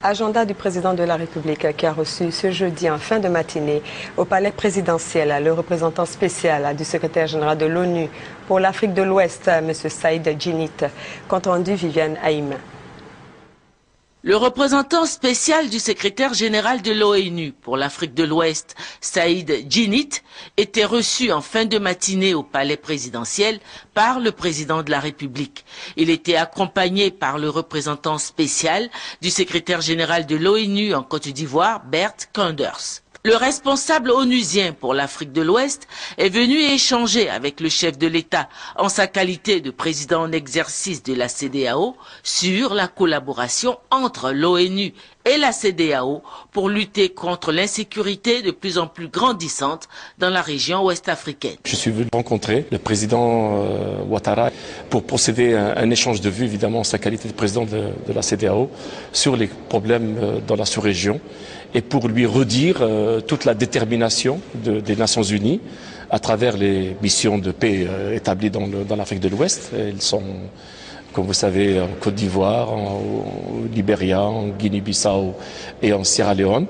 Agenda du président de la République qui a reçu ce jeudi en fin de matinée au palais présidentiel le représentant spécial du secrétaire général de l'ONU pour l'Afrique de l'Ouest, M. Saïd Djinnit. Compte rendu Viviane Haïm. Le représentant spécial du secrétaire général de l'ONU pour l'Afrique de l'Ouest, Saïd Djinnit, était reçu en fin de matinée au palais présidentiel par le président de la République. Il était accompagné par le représentant spécial du secrétaire général de l'ONU en Côte d'Ivoire, Bert Koenders. Le responsable onusien pour l'Afrique de l'Ouest est venu échanger avec le chef de l'État en sa qualité de président en exercice de la CEDEAO sur la collaboration entre l'ONU et la CEDEAO pour lutter contre l'insécurité de plus en plus grandissante dans la région ouest-africaine. Je suis venu rencontrer le président Ouattara pour procéder à un échange de vues, évidemment en sa qualité de président de la CEDEAO, sur les problèmes dans la sous-région et pour lui redire toute la détermination des Nations Unies à travers les missions de paix établies dans l'Afrique de l'Ouest. Elles sont, comme vous savez, en Côte d'Ivoire, au Libéria, en Guinée-Bissau et en Sierra Leone.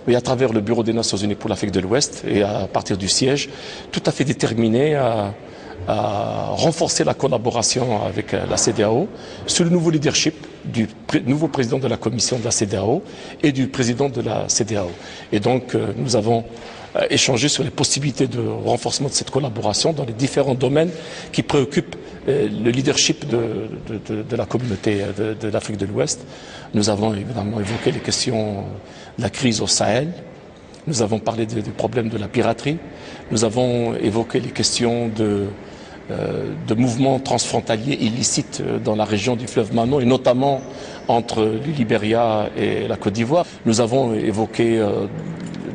Et à travers le Bureau des Nations Unies pour l'Afrique de l'Ouest et à partir du siège, tout à fait déterminé à renforcer la collaboration avec la CEDEAO sous le nouveau leadership du nouveau président de la commission de la CEDEAO et du président de la CEDEAO. Et donc nous avons échangé sur les possibilités de renforcement de cette collaboration dans les différents domaines qui préoccupent le leadership de la communauté de l'Afrique de l'Ouest. Nous avons évidemment évoqué les questions de la crise au Sahel. Nous avons parlé des problèmes de la piraterie. Nous avons évoqué les questions de mouvements transfrontaliers illicites dans la région du fleuve Mano et notamment entre le Libéria et la Côte d'Ivoire. Nous avons évoqué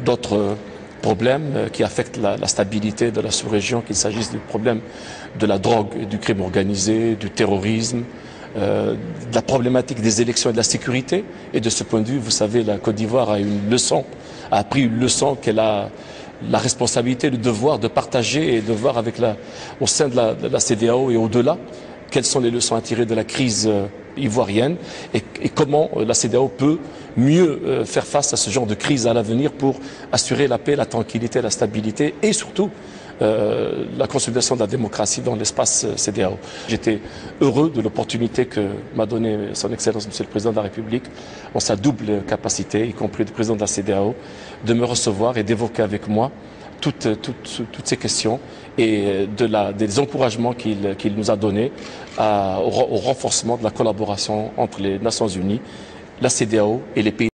d'autres problèmes qui affectent la stabilité de la sous-région, qu'il s'agisse du problème de la drogue, du crime organisé, du terrorisme, de la problématique des élections et de la sécurité. Et de ce point de vue, vous savez, la Côte d'Ivoire a appris une leçon qu'elle a la responsabilité, le devoir de partager et de voir au sein de la CEDEAO et au-delà, quelles sont les leçons à tirer de la crise ivoirienne et comment la CEDEAO peut mieux faire face à ce genre de crise à l'avenir pour assurer la paix, la tranquillité, la stabilité et surtout la consolidation de la démocratie dans l'espace CEDEAO. J'étais heureux de l'opportunité que m'a donnée son Excellence Monsieur le Président de la République en sa double capacité, y compris le Président de la CEDEAO, de me recevoir et d'évoquer avec moi toutes ces questions et des encouragements qu'il nous a donnés au renforcement de la collaboration entre les Nations Unies, la CEDEAO et les pays